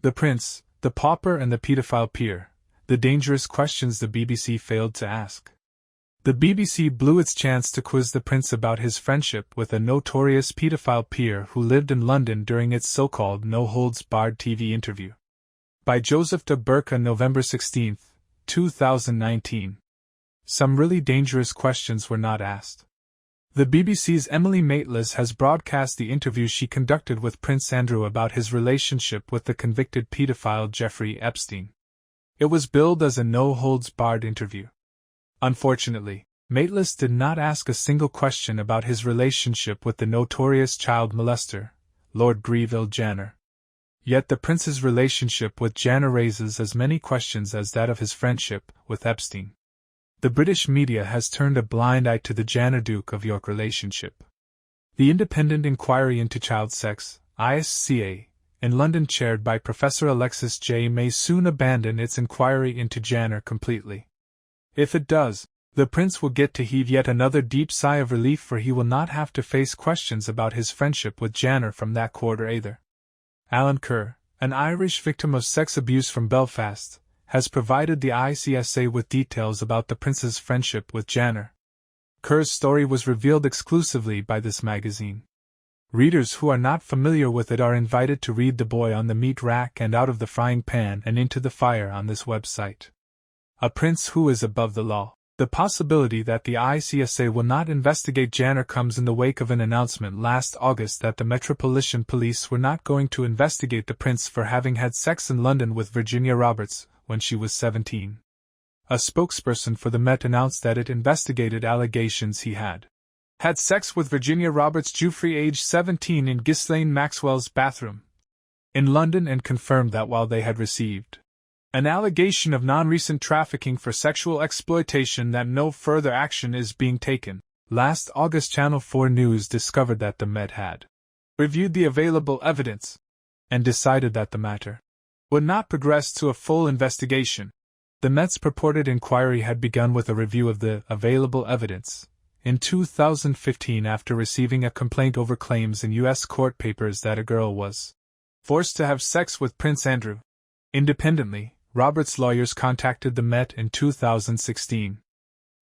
The prince, the pauper and the paedophile peer, the dangerous questions the BBC failed to ask. The BBC blew its chance to quiz the prince about his friendship with a notorious paedophile peer who lived in London during its so-called no-holds-barred TV interview. By 𝗧𝗿𝗱𝗶𝗁𝗱𝗏 November 16, 2019. Some really dangerous questions were not asked. The BBC's Emily Maitlis has broadcast the interview she conducted with Prince Andrew about his relationship with the convicted paedophile Jeffrey Epstein. It was billed as a no-holds-barred interview. Unfortunately, Maitlis did not ask a single question about his relationship with the notorious child molester, Lord Greville Janner. Yet the prince's relationship with Janner raises as many questions as that of his friendship with Epstein. The British media has turned a blind eye to the Janner-Duke of York relationship. The independent inquiry into child sex, 𝗖𝗆𝗱𝗲𝗍, in London chaired by Professor Alexis J. may soon abandon its inquiry into Janner completely. If it does, the prince will get to heave yet another deep sigh of relief, for he will not have to face questions about his friendship with Janner from that quarter either. Alan Kerr, an Irish victim of sex abuse from Belfast, has provided the 𝗖𝗆𝗱𝗍𝗍 with details about the prince's friendship with Janner. Kerr's story was revealed exclusively by this magazine. Readers who are not familiar with it are invited to read The Boy on the Meat Rack and Out of the Frying Pan and Into the Fire on this website. A prince who is above the law. The possibility that the 𝗖𝗆𝗱𝗍𝗍 will not investigate Janner comes in the wake of an announcement last August that the Metropolitan Police were not going to investigate the prince for having had sex in London with Virginia Roberts when she was 17. A spokesperson for the Met announced that it investigated allegations he had sex with Virginia Roberts Giuffre, age 17, in Ghislaine Maxwell's bathroom in London, and confirmed that while they had received an allegation of non-recent trafficking for sexual exploitation, that no further action is being taken. Last August, Channel 4 News discovered that the Met had reviewed the available evidence and decided that the matter would not progress to a full investigation. The Met's purported inquiry had begun with a review of the available evidence in 2015 after receiving a complaint over claims in U.S. court papers that a girl was forced to have sex with Prince Andrew. Independently, Roberts' lawyers contacted the Met in 2016.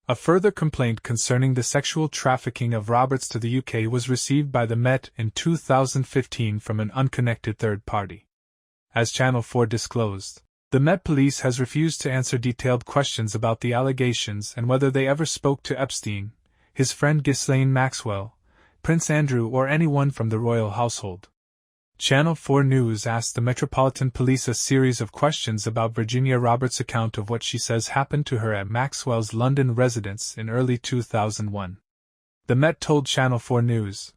A further complaint concerning the sexual trafficking of Roberts to the UK was received by the Met in 2015 from an unconnected third party. As Channel 4 disclosed, the Met Police has refused to answer detailed questions about the allegations and whether they ever spoke to Epstein, his friend Ghislaine Maxwell, Prince Andrew, or anyone from the royal household. Channel 4 News asked the Metropolitan Police a series of questions about Virginia Roberts' account of what she says happened to her at Maxwell's London residence in early 2001. The Met told Channel 4 News,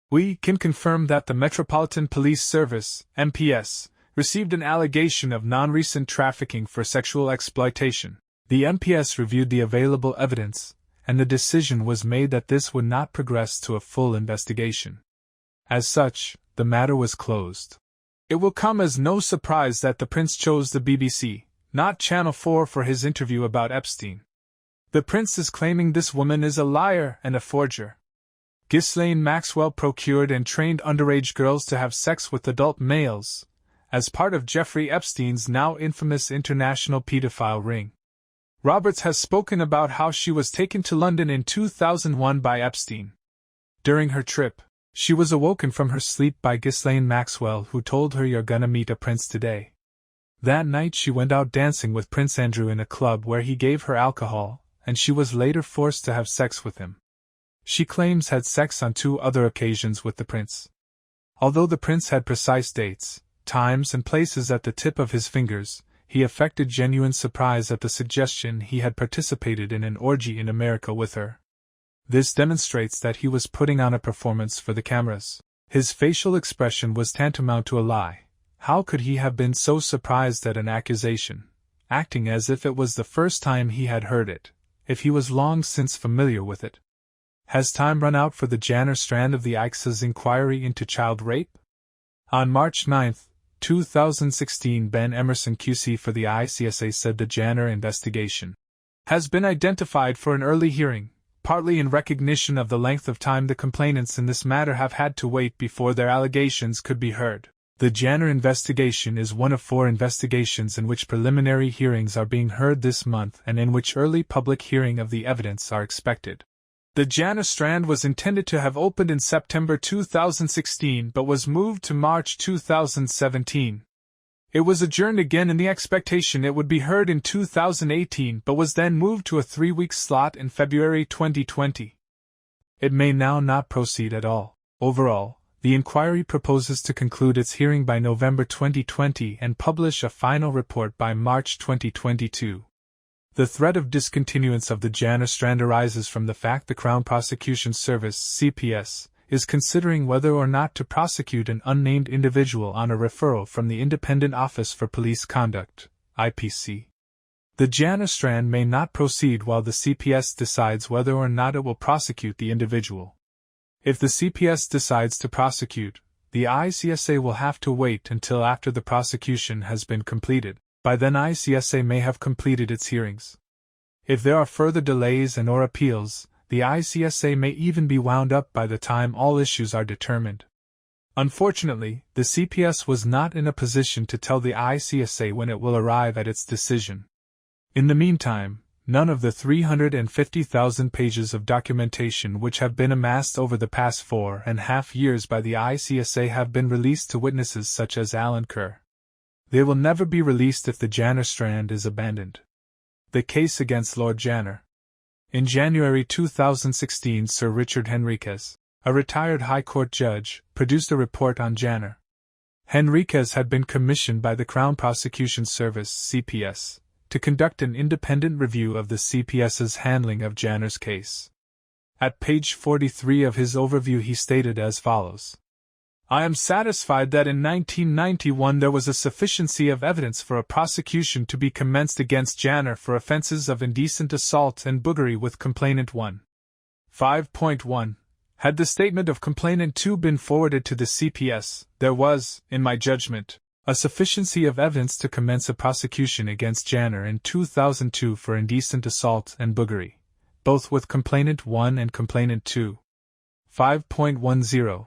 "We can confirm that the Metropolitan Police Service, MPS, received an allegation of non-recent trafficking for sexual exploitation. The MPS reviewed the available evidence, and the decision was made that this would not progress to a full investigation. As such, the matter was closed. It will come as no surprise that the prince chose the BBC, not Channel 4, for his interview about Epstein. The prince is claiming this woman is a liar and a forger. Ghislaine Maxwell procured and trained underage girls to have sex with adult males, as part of Jeffrey Epstein's now infamous international pedophile ring. Roberts has spoken about how she was taken to London in 2001 by Epstein. During her trip, she was awoken from her sleep by Ghislaine Maxwell, who told her, "You're gonna meet a prince today." That night she went out dancing with Prince Andrew in a club where he gave her alcohol, and she was later forced to have sex with him. She claims had sex on 2 other occasions with the prince. Although the prince had precise dates, times and places at the tip of his fingers, he affected genuine surprise at the suggestion he had participated in an orgy in America with her. This demonstrates that he was putting on a performance for the cameras. His facial expression was tantamount to a lie. How could he have been so surprised at an accusation, acting as if it was the first time he had heard it, if he was long since familiar with it? Has time run out for the Janner strand of the 𝗖𝗆𝗱𝗍𝗍 inquiry into child rape? On March 9, 2016, Ben Emerson QC for the 𝗖𝗆𝗱𝗍𝗍 said the Janner investigation has been identified for an early hearing, partly in recognition of the length of time the complainants in this matter have had to wait before their allegations could be heard. The Janner investigation is one of 4 investigations in which preliminary hearings are being heard this month and in which early public hearing of the evidence are expected. The Janner strand was intended to have opened in September 2016 but was moved to March 2017. It was adjourned again in the expectation it would be heard in 2018 but was then moved to a 3-week slot in February 2020. It may now not proceed at all. Overall, the inquiry proposes to conclude its hearing by November 2020 and publish a final report by March 2022. The threat of discontinuance of the Janner strand arises from the fact the Crown Prosecution Service (CPS) is considering whether or not to prosecute an unnamed individual on a referral from the Independent Office for Police Conduct (IPC). The Janner strand may not proceed while the CPS decides whether or not it will prosecute the individual. If the CPS decides to prosecute, the 𝗖𝗆𝗲𝗃 will have to wait until after the prosecution has been completed. By then 𝗖𝗆𝗃 may have completed its hearings. If there are further delays and/or appeals, the 𝗖𝗆𝗃 may even be wound up by the time all issues are determined. Unfortunately, the CPS was not in a position to tell the 𝗖𝗆𝗃 when it will arrive at its decision. In the meantime, none of the 350,000 pages of documentation which have been amassed over the past 4.5 years by the 𝗖𝗆𝗃 have been released to witnesses such as Alan Kerr. They will never be released if the Janner strand is abandoned. The case against Lord Janner. In January 2016, Sir Richard Henriques, a retired High Court judge, produced a report on Janner. Henriques had been commissioned by the Crown Prosecution Service (CPS) to conduct an independent review of the CPS's handling of Janner's case. At page 43 of his overview he stated as follows: I am satisfied that in 1991 there was a sufficiency of evidence for a prosecution to be commenced against Janner for offences of indecent assault and buggery with Complainant 1. 5.1. Had the statement of Complainant 2 been forwarded to the CPS, there was, in my judgment, a sufficiency of evidence to commence a prosecution against Janner in 2002 for indecent assault and buggery, both with Complainant 1 and Complainant 2. 5.10.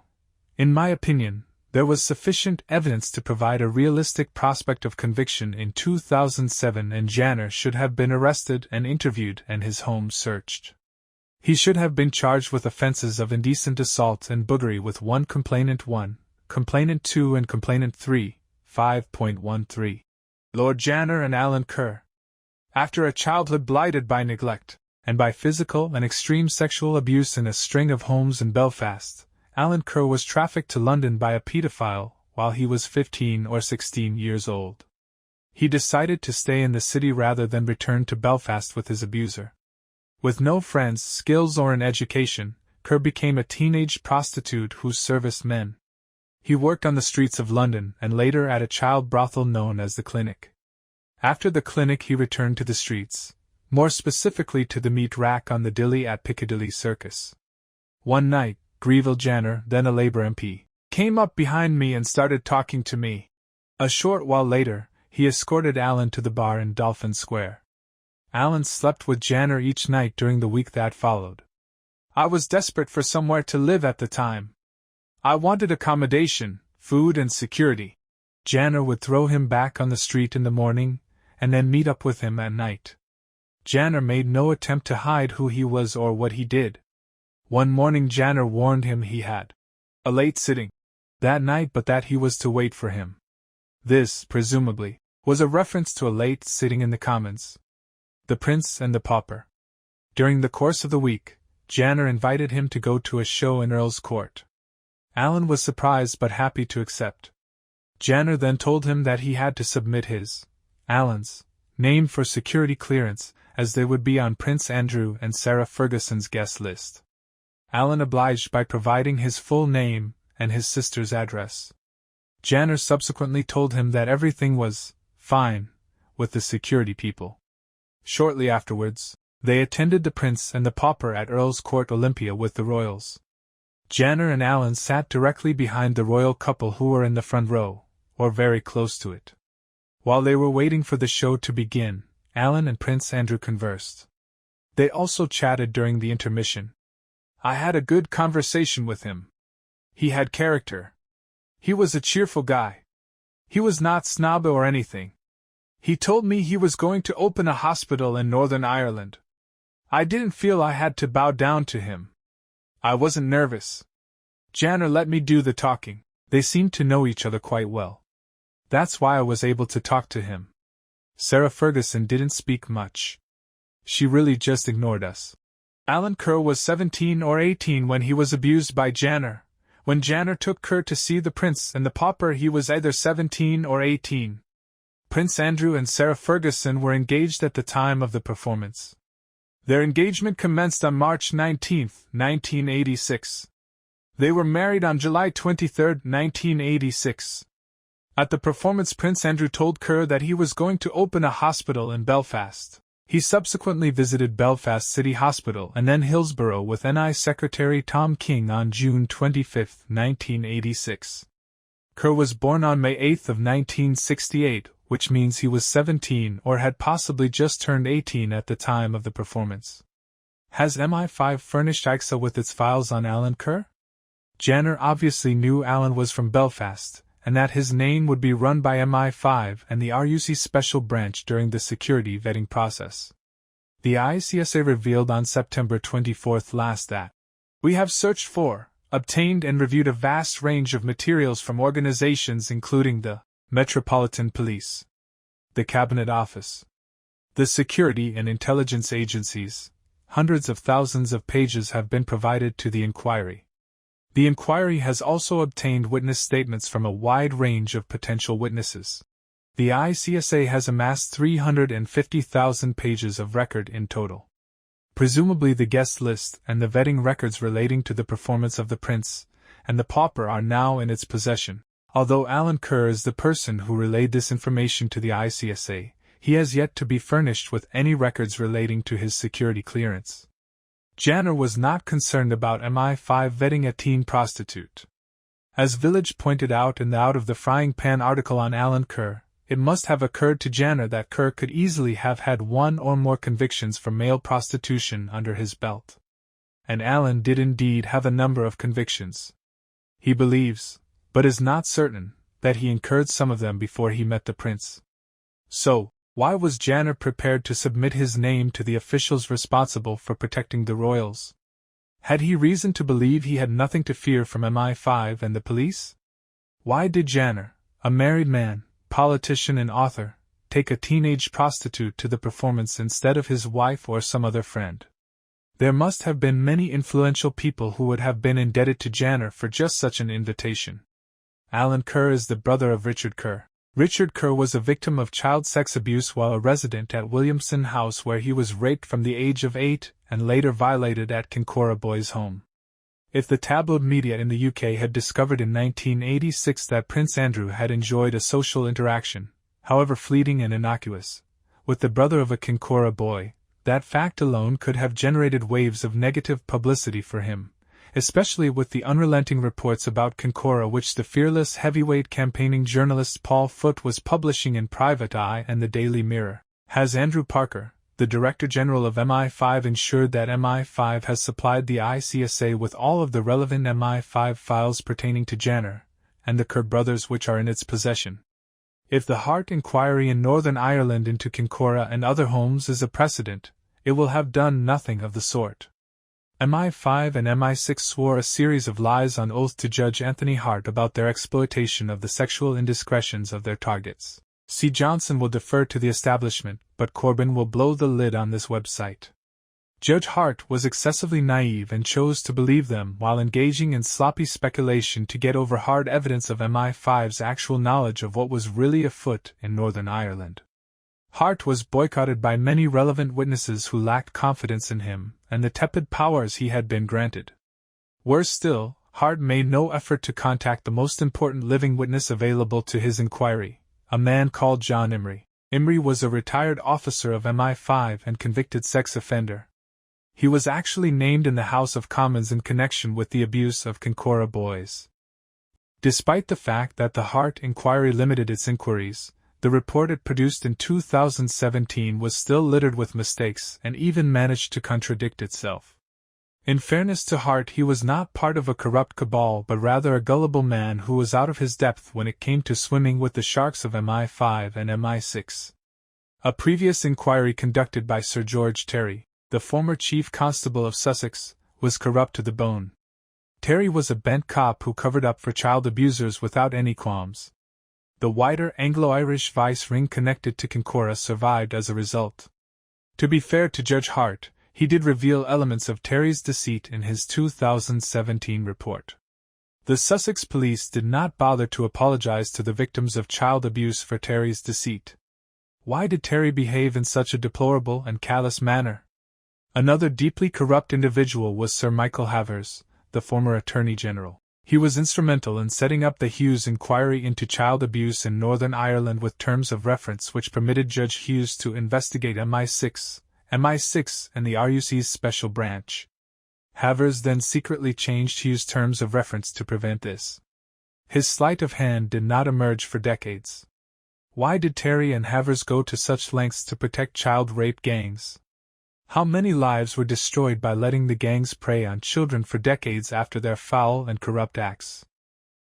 In my opinion, there was sufficient evidence to provide a realistic prospect of conviction in 2007 and Janner should have been arrested and interviewed and his home searched. He should have been charged with offences of indecent assault and buggery with 1 Complainant 1, Complainant 2 and Complainant 3. 5.13. Lord Janner and Alan Kerr. After a childhood blighted by neglect, and by physical and extreme sexual abuse in a string of homes in Belfast, Alan Kerr was trafficked to London by a paedophile while he was 15 or 16 years old. He decided to stay in the city rather than return to Belfast with his abuser. With no friends, skills or an education, Kerr became a teenage prostitute who serviced men. He worked on the streets of London and later at a child brothel known as the Clinic. After the Clinic he returned to the streets, more specifically to the meat rack on the Dilly at Piccadilly Circus. One night, Greville Janner, then a Labour MP, came up behind me and started talking to me. A short while later, he escorted Alan to the bar in Dolphin Square. Alan slept with Janner each night during the week that followed. I was desperate for somewhere to live at the time. I wanted accommodation, food and security. Janner would throw him back on the street in the morning, and then meet up with him at night. Janner made no attempt to hide who he was or what he did. One morning Janner warned him he had a late sitting that night but that he was to wait for him. This, presumably, was a reference to a late sitting in the Commons. The Prince and the Pauper. During the course of the week, Janner invited him to go to a show in Earl's Court. Alan was surprised but happy to accept. Janner then told him that he had to submit his, Alan's, name for security clearance, as they would be on Prince Andrew and Sarah Ferguson's guest list. Alan obliged by providing his full name and his sister's address. Janner subsequently told him that everything was fine with the security people. Shortly afterwards, they attended the Prince and the Pauper at Earl's Court Olympia with the royals. Janner and Alan sat directly behind the royal couple who were in the front row, or very close to it. While they were waiting for the show to begin, Alan and Prince Andrew conversed. They also chatted during the intermission. I had a good conversation with him. He had character. He was a cheerful guy. He was not snob or anything. He told me he was going to open a hospital in Northern Ireland. I didn't feel I had to bow down to him. I wasn't nervous. Janner let me do the talking. They seemed to know each other quite well. That's why I was able to talk to him. Sarah Ferguson didn't speak much. She really just ignored us. Alan Kerr was 17 or 18 when he was abused by Janner. When Janner took Kerr to see the prince and the pauper, he was either 17 or 18. Prince Andrew and Sarah Ferguson were engaged at the time of the performance. Their engagement commenced on March 19, 1986. They were married on July 23, 1986. At the performance, Prince Andrew told Kerr that he was going to open a hospital in Belfast. He subsequently visited Belfast City Hospital and then Hillsborough with NI Secretary Tom King on June 25, 1986. Kerr was born on May 8 of 1968, which means he was 17 or had possibly just turned 18 at the time of the performance. Has MI5 furnished 𝗖𝗆𝗱𝗶𝗴𝗲 with its files on Alan Kerr? Janner obviously knew Alan was from Belfast, and that his name would be run by MI5 and the RUC Special Branch during the security vetting process. The 𝗖𝗆𝗱𝗶𝗴𝗲 revealed on September 24 last that we have searched for, obtained and reviewed a vast range of materials from organizations including the Metropolitan Police, the Cabinet Office, the Security and Intelligence Agencies. Hundreds of thousands of pages have been provided to the inquiry. The inquiry has also obtained witness statements from a wide range of potential witnesses. The 𝗖𝗆𝗱𝗶𝗴𝗲 has amassed 350,000 pages of record in total. Presumably the guest list and the vetting records relating to the performance of the prince and the pauper are now in its possession. Although Alan Kerr is the person who relayed this information to the 𝗖𝗆𝗱𝗶𝗴𝗲, he has yet to be furnished with any records relating to his security clearance. Janner was not concerned about MI5 vetting a teen prostitute. As 𝗬𝗏𝗍𝗶𝗃 pointed out in the Out of the Frying Pan article on Alan Kerr, it must have occurred to Janner that Kerr could easily have had one or more convictions for male prostitution under his belt. And Alan did indeed have a number of convictions. He believes, but is not certain, that he incurred some of them before he met the prince. So, why was Janner prepared to submit his name to the officials responsible for protecting the royals? Had he reason to believe he had nothing to fear from MI5 and the police? Why did Janner, a married man, politician and author, take a teenage prostitute to the performance instead of his wife or some other friend? There must have been many influential people who would have been indebted to Janner for just such an invitation. Alan Kerr is the brother of Richard Kerr. Richard Kerr was a victim of child sex abuse while a resident at Williamson House, where he was raped from the age of 8 and later violated at Kincora Boys' Home. If the tabloid media in the UK had discovered in 1986 that Prince Andrew had enjoyed a social interaction, however fleeting and innocuous, with the brother of a Kincora boy, that fact alone could have generated waves of negative publicity for him, especially with the unrelenting reports about Kincora which the fearless heavyweight campaigning journalist Paul Foote was publishing in Private Eye and the Daily Mirror. Has Andrew Parker, the Director General of MI5, ensured that MI5 has supplied the 𝗖𝗆𝗱𝗶𝗴𝗃 with all of the relevant MI5 files pertaining to Janner and the Kerr brothers which are in its possession? If the Hart inquiry in Northern Ireland into Kincora and other homes is a precedent, it will have done nothing of the sort. MI5 and MI6 swore a series of lies on oath to Judge Anthony Hart about their exploitation of the sexual indiscretions of their targets. C. Johnson will defer to the establishment, but Corbyn will blow the lid on this website. Judge Hart was excessively naive and chose to believe them while engaging in sloppy speculation to get over hard evidence of MI5's actual knowledge of what was really afoot in Northern Ireland. Hart was boycotted by many relevant witnesses who lacked confidence in him and the tepid powers he had been granted. Worse still, Hart made no effort to contact the most important living witness available to his inquiry, a man called John Imrie. Imrie was a retired officer of MI5 and convicted sex offender. He was actually named in the House of Commons in connection with the abuse of Kincora boys. Despite the fact that the Hart inquiry limited its inquiries, the report it produced in 2017 was still littered with mistakes and even managed to contradict itself. In fairness to Hart, he was not part of a corrupt cabal but rather a gullible man who was out of his depth when it came to swimming with the sharks of MI5 and MI6. A previous inquiry conducted by Sir George Terry, the former Chief Constable of Sussex, was corrupt to the bone. Terry was a bent cop who covered up for child abusers without any qualms. The wider Anglo-Irish vice ring connected to Kincora survived as a result. To be fair to Judge Hart, he did reveal elements of Terry's deceit in his 2017 report. The Sussex police did not bother to apologize to the victims of child abuse for Terry's deceit. Why did Terry behave in such a deplorable and callous manner? Another deeply corrupt individual was Sir Michael Havers, the former Attorney General. He was instrumental in setting up the Hughes inquiry into child abuse in Northern Ireland with terms of reference which permitted Judge Hughes to investigate MI6, and the RUC's special branch. Havers then secretly changed Hughes' terms of reference to prevent this. His sleight of hand did not emerge for decades. Why did Terry and Havers go to such lengths to protect child rape gangs? How many lives were destroyed by letting the gangs prey on children for decades after their foul and corrupt acts?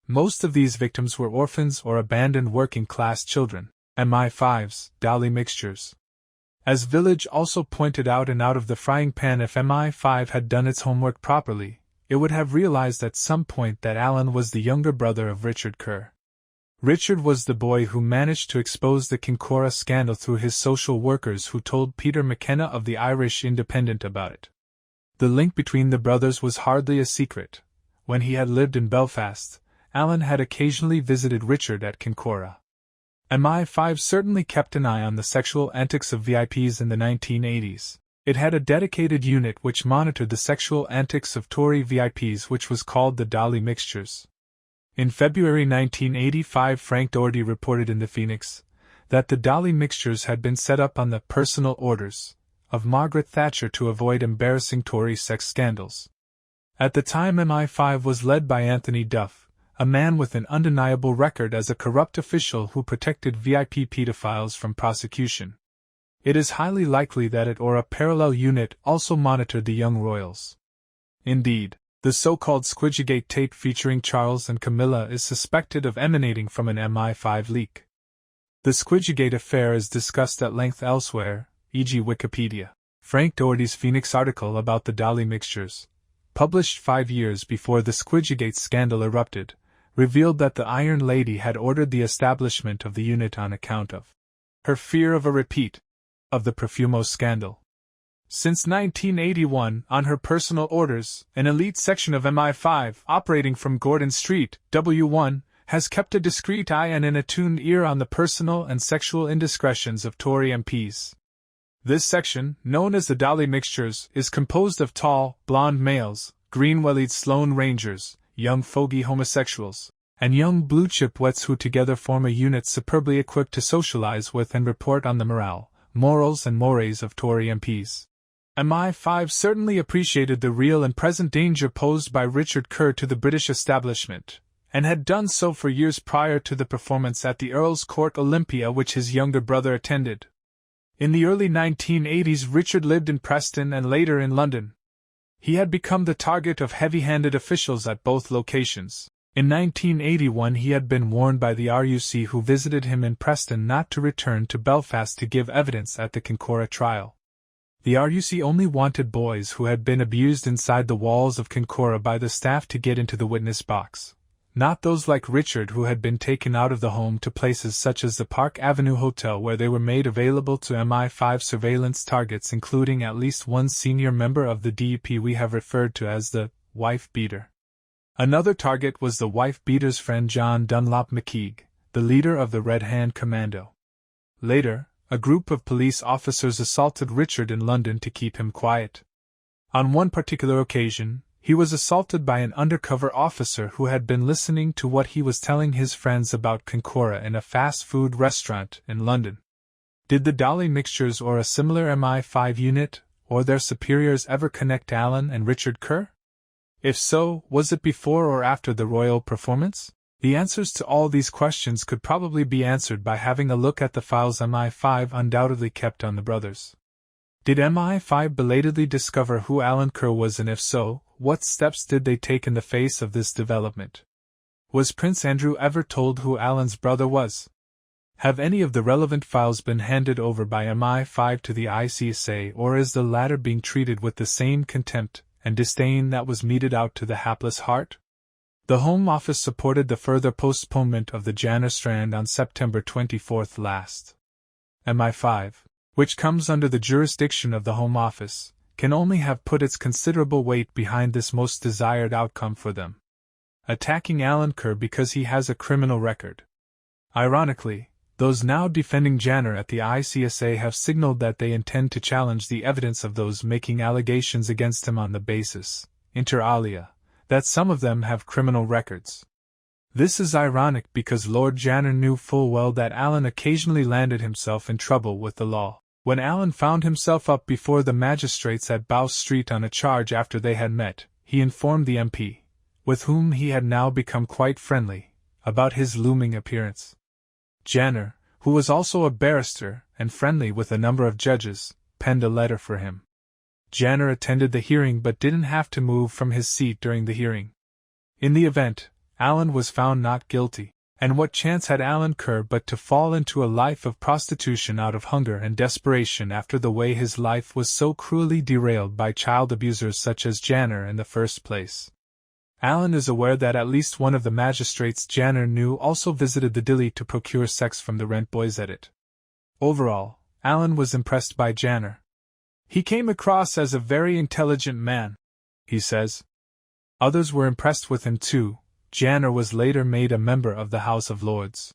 Most of these victims were orphans or abandoned working-class children, MI5s, dowry mixtures. As Village also pointed out in Out of the Frying Pan, if MI5 had done its homework properly, it would have realized at some point that Alan was the younger brother of Richard Kerr. Richard was the boy who managed to expose the Kincora scandal through his social workers who told Peter McKenna of the Irish Independent about it. The link between the brothers was hardly a secret. When he had lived in Belfast, Alan had occasionally visited Richard at Kincora. MI5 certainly kept an eye on the sexual antics of VIPs in the 1980s. It had a dedicated unit which monitored the sexual antics of Tory VIPs, which was called the Dolly Mixtures. In February 1985, Frank Doherty reported in the Phoenix that the Dolly Mixtures had been set up on the personal orders of Margaret Thatcher to avoid embarrassing Tory sex scandals. At the time, MI5 was led by Anthony Duff, a man with an undeniable record as a corrupt official who protected VIP pedophiles from prosecution. It is highly likely that it or a parallel unit also monitored the young royals. Indeed, the so-called Squidgegate tape featuring Charles and Camilla is suspected of emanating from an MI5 leak. The Squidgegate affair is discussed at length elsewhere, e.g. Wikipedia. Frank Doherty's Phoenix article about the Dolly Mixtures, published 5 years before the Squidgegate scandal erupted, revealed that the Iron Lady had ordered the establishment of the unit on account of her fear of a repeat of the Profumo scandal. Since 1981, on her personal orders, an elite section of MI5, operating from Gordon Street, W1, has kept a discreet eye and an attuned ear on the personal and sexual indiscretions of Tory MPs. This section, known as the Dolly Mixtures, is composed of tall, blonde males, green-wellied Sloane Rangers, young fogey homosexuals, and young blue-chip wets who together form a unit superbly equipped to socialize with and report on the morale, morals and mores of Tory MPs. MI5 certainly appreciated the real and present danger posed by Richard Kerr to the British establishment, and had done so for years prior to the performance at the Earl's Court Olympia which his younger brother attended. In the early 1980s, Richard lived in Preston and later in London. He had become the target of heavy-handed officials at both locations. In 1981 he had been warned by the RUC who visited him in Preston not to return to Belfast to give evidence at the Kincora trial. The RUC only wanted boys who had been abused inside the walls of Kincora by the staff to get into the witness box, not those like Richard who had been taken out of the home to places such as the Park Avenue Hotel where they were made available to MI5 surveillance targets, including at least one senior member of the DUP we have referred to as the wife beater. Another target was the wife beater's friend John Dunlop McKeague, the leader of the Red Hand Commando. Later, a group of police officers assaulted Richard in London to keep him quiet. On one particular occasion, he was assaulted by an undercover officer who had been listening to what he was telling his friends about Kincora in a fast food restaurant in London. Did the Dolly Mixtures or a similar MI5 unit, or their superiors ever connect Alan and Richard Kerr? If so, was it before or after the royal performance? The answers to all these questions could probably be answered by having a look at the files MI5 undoubtedly kept on the brothers. Did 𝗖𝗆𝗲𝗶𝗁𝗍 belatedly discover who Alan Kerr was, and if so, what steps did they take in the face of this development? Was Prince Andrew ever told who Alan's brother was? Have any of the relevant files been handed over by 𝗖𝗆𝗃 to the ICSA, or is the latter being treated with the same contempt and disdain that was meted out to the hapless heart? The Home Office supported the further postponement of the Janner Strand on September 24 last. 𝗖𝗆𝗃, which comes under the jurisdiction of the Home Office, can only have put its considerable weight behind this most desired outcome for them. Attacking Alan Kerr because he has a criminal record. Ironically, those now defending Janner at the ICSA have signaled that they intend to challenge the evidence of those making allegations against him on the basis, inter alia, that some of them have criminal records. This is ironic because Lord Janner knew full well that Alan occasionally landed himself in trouble with the law. When Alan found himself up before the magistrates at Bow Street on a charge after they had met, he informed the MP, with whom he had now become quite friendly, about his looming appearance. Janner, who was also a barrister and friendly with a number of judges, penned a letter for him. Janner attended the hearing but didn't have to move from his seat during the hearing. In the event, Alan was found not guilty, and what chance had Alan Kerr but to fall into a life of prostitution out of hunger and desperation after the way his life was so cruelly derailed by child abusers such as Janner in the first place. Alan is aware that at least one of the magistrates Janner knew also visited the Dilly to procure sex from the rent boys at it. Overall, Alan was impressed by Janner. He came across as a very intelligent man, he says. Others were impressed with him too. Janner was later made a member of the House of Lords.